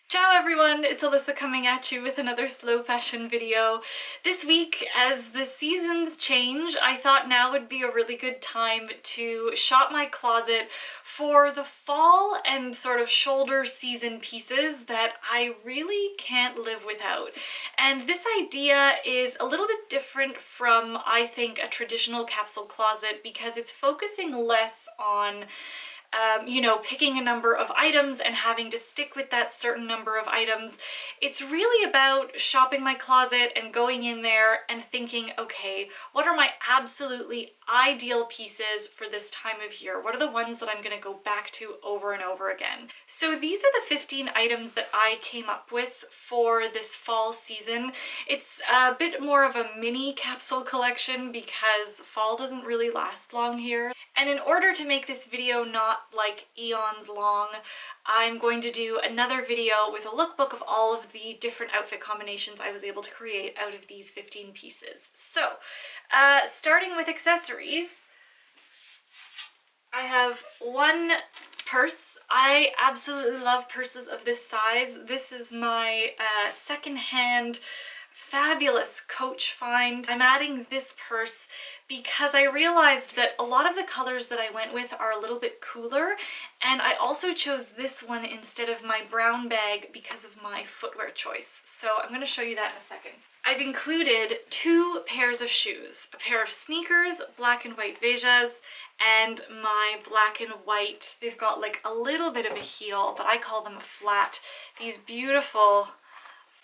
Ciao everyone, it's Alyssa coming at you with another slow fashion video. This week, as the seasons change, I thought now would be a really good time to shop my closet for the fall and sort of shoulder season pieces that I really can't live without. And this idea is a little bit different from, I think, a traditional capsule closet because it's focusing less on picking a number of items and having to stick with that certain number of items. It's really about shopping my closet and going in there and thinking, okay, what are my absolutely ideal pieces for this time of year? What are the ones that I'm going to go back to over and over again? So these are the 15 items that I came up with for this fall season. It's a bit more of a mini capsule collection because fall doesn't really last long here. And in order to make this video not like eons long, I'm going to do another video with a lookbook of all of the different outfit combinations I was able to create out of these 15 pieces. So, starting with accessories, I have one purse. I absolutely love purses of this size. This is my secondhand fabulous Coach find. I'm adding this purse because I realized that a lot of the colors that I went with are a little bit cooler, and I also chose this one instead of my brown bag because of my footwear choice. So I'm going to show you that in a second. I've included two pairs of shoes, a pair of sneakers, black and white Vejas, and my black and white, they've got like a little bit of a heel, but I call them a flat. These beautiful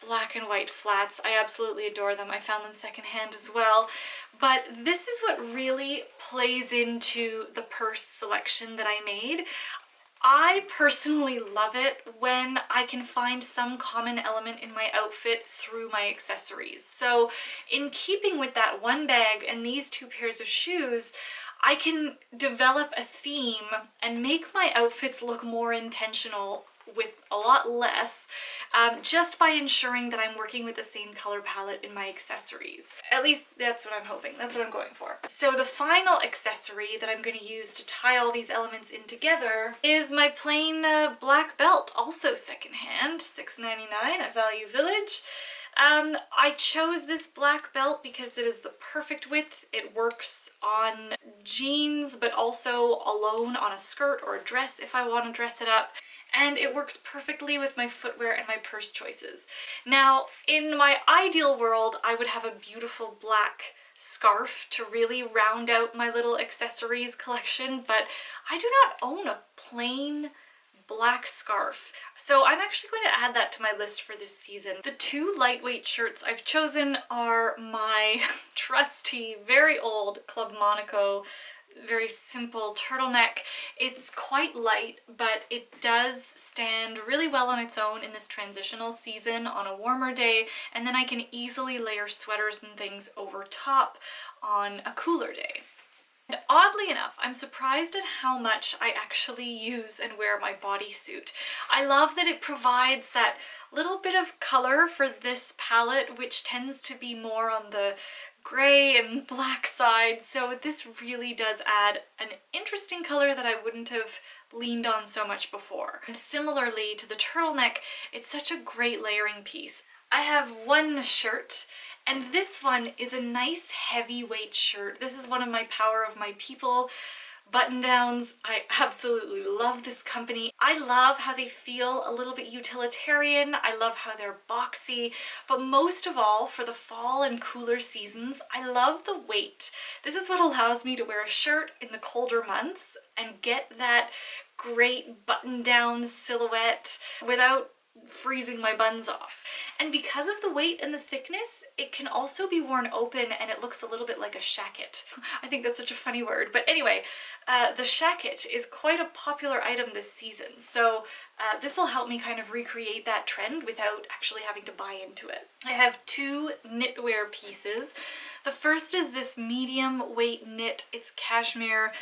black and white flats. I absolutely adore them. I found them secondhand as well. But this is what really plays into the purse selection that I made. I personally love it when I can find some common element in my outfit through my accessories. So in keeping with that one bag and these two pairs of shoes, I can develop a theme and make my outfits look more intentional with a lot less, just by ensuring that I'm working with the same color palette in my accessories. At least that's what I'm hoping, that's what I'm going for. So the final accessory that I'm going to use to tie all these elements in together is my plain black belt, also secondhand, $6.99 at Value Village. I chose this black belt because it is the perfect width. It works on jeans, but also alone on a skirt or a dress if I want to dress it up. And it works perfectly with my footwear and my purse choices. Now, in my ideal world, I would have a beautiful black scarf to really round out my little accessories collection, but I do not own a plain black scarf. So I'm actually going to add that to my list for this season. The two lightweight shirts I've chosen are my trusty, very old Club Monaco very simple turtleneck. It's quite light, but it does stand really well on its own in this transitional season on a warmer day, and then I can easily layer sweaters and things over top on a cooler day. And oddly enough, I'm surprised at how much I actually use and wear my bodysuit. I love that it provides that little bit of color for this palette, which tends to be more on the gray and black side, so this really does add an interesting color that I wouldn't have leaned on so much before. And similarly to the turtleneck, it's such a great layering piece. I have one shirt, and this one is a nice heavyweight shirt. This is one of my Power of My People button-downs. I absolutely love this company. I love how they feel a little bit utilitarian. I love how they're boxy, but most of all, for the fall and cooler seasons, I love the weight. This is what allows me to wear a shirt in the colder months and get that great button-down silhouette without freezing my buns off. And because of the weight and the thickness, it can also be worn open and it looks a little bit like a shacket. I think that's such a funny word, but anyway, the shacket is quite a popular item this season, so this will help me kind of recreate that trend without actually having to buy into it. I have two knitwear pieces. The first is this medium weight knit. It's cashmere.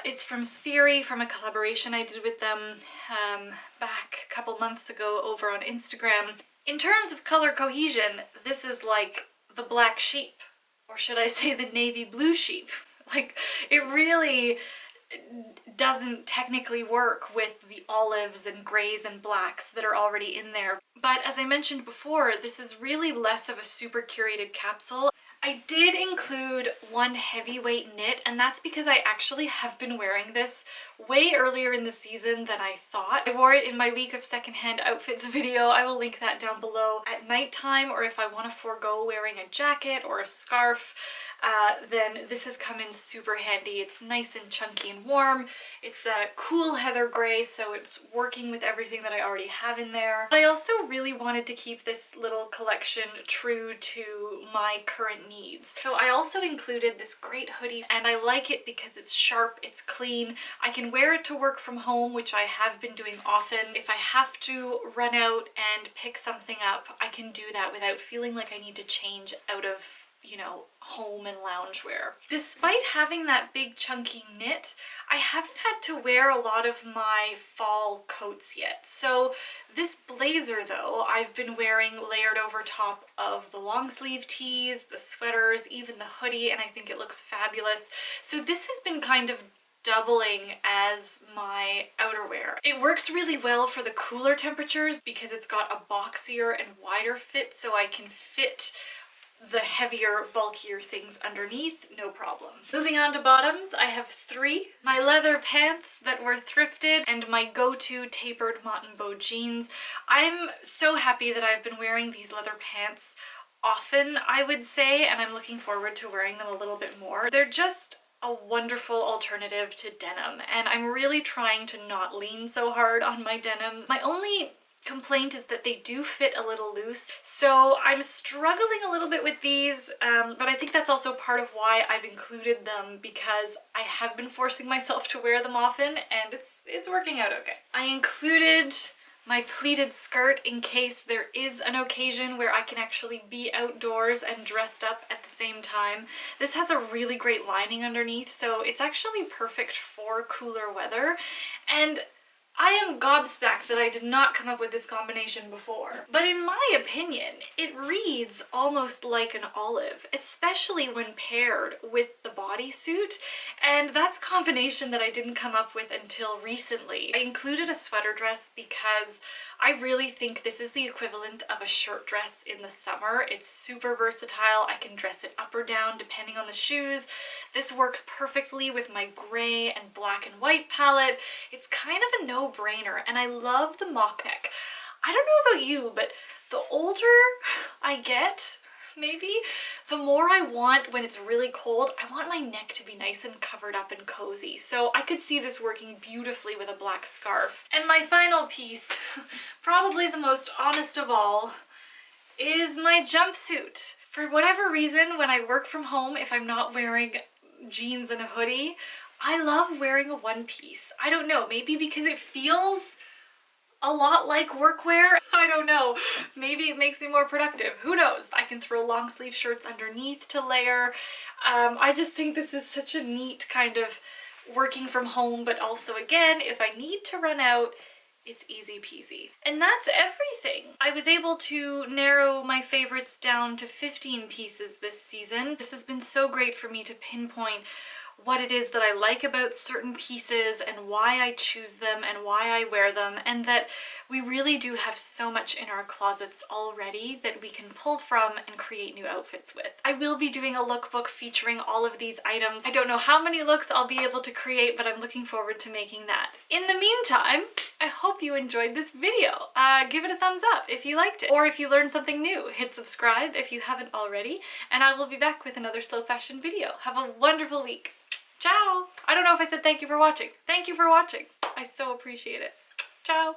It's from Theory, from a collaboration I did with them back a couple months ago over on Instagram. In terms of color cohesion, this is like the black sheep, or should I say the navy blue sheep. Like, it really doesn't technically work with the olives and grays and blacks that are already in there. But as I mentioned before, this is really less of a super curated capsule. I did include one heavyweight knit, and that's because I actually have been wearing this way earlier in the season than I thought. I wore it in my week of secondhand outfits video. I will link that down below. At nighttime, or if I want to forego wearing a jacket or a scarf, then this has come in super handy. It's nice and chunky and warm. It's a cool heather gray, so it's working with everything that I already have in there. But I also really wanted to keep this little collection true to my current needs. So I also included this great hoodie, and I like it because it's sharp, it's clean. I can wear it to work from home, which I have been doing often. If I have to run out and pick something up, I can do that without feeling like I need to change out of, you know, home and loungewear. Despite having that big chunky knit, I haven't had to wear a lot of my fall coats yet. So this blazer though, I've been wearing layered over top of the long sleeve tees, the sweaters, even the hoodie, and I think it looks fabulous. So this has been kind of doubling as my outerwear. It works really well for the cooler temperatures because it's got a boxier and wider fit, so I can fit the heavier, bulkier things underneath, no problem. Moving on to bottoms, I have three. My leather pants that were thrifted and my go-to tapered mutton bow jeans. I'm so happy that I've been wearing these leather pants often, I would say, and I'm looking forward to wearing them a little bit more. They're just a wonderful alternative to denim, and I'm really trying to not lean so hard on my denims. My only complaint is that they do fit a little loose, so I'm struggling a little bit with these, but I think that's also part of why I've included them, because I have been forcing myself to wear them often and it's working out okay. I included my pleated skirt in case there is an occasion where I can actually be outdoors and dressed up at the same time. This has a really great lining underneath, so it's actually perfect for cooler weather, and I am gobsmacked that I did not come up with this combination before. But in my opinion, it reads almost like an olive, especially when paired with the bodysuit, and that's a combination that I didn't come up with until recently. I included a sweater dress because I really think this is the equivalent of a shirt dress in the summer. It's super versatile. I can dress it up or down depending on the shoes. This works perfectly with my gray and black and white palette. It's kind of a no-brainer, and I love the mock neck. I don't know about you, but the older I get, maybe, the more I want, when it's really cold, I want my neck to be nice and covered up and cozy. So I could see this working beautifully with a black scarf. And my final piece, probably the most honest of all, is my jumpsuit. For whatever reason, when I work from home, if I'm not wearing jeans and a hoodie, I love wearing a one piece. I don't know, maybe because it feels a lot like workwear. I don't know. Maybe it makes me more productive. Who knows? I can throw long sleeve shirts underneath to layer. I just think this is such a neat kind of working from home, but also again, if I need to run out, it's easy peasy. And that's everything. I was able to narrow my favorites down to 15 pieces this season. This has been so great for me to pinpoint what it is that I like about certain pieces and why I choose them and why I wear them, and that we really do have so much in our closets already that we can pull from and create new outfits with. I will be doing a lookbook featuring all of these items. I don't know how many looks I'll be able to create, but I'm looking forward to making that. In the meantime, I hope you enjoyed this video. Give it a thumbs up if you liked it, or if you learned something new, hit subscribe if you haven't already, and I will be back with another slow fashion video. Have a wonderful week. Ciao! I don't know if I said thank you for watching. Thank you for watching. I so appreciate it. Ciao!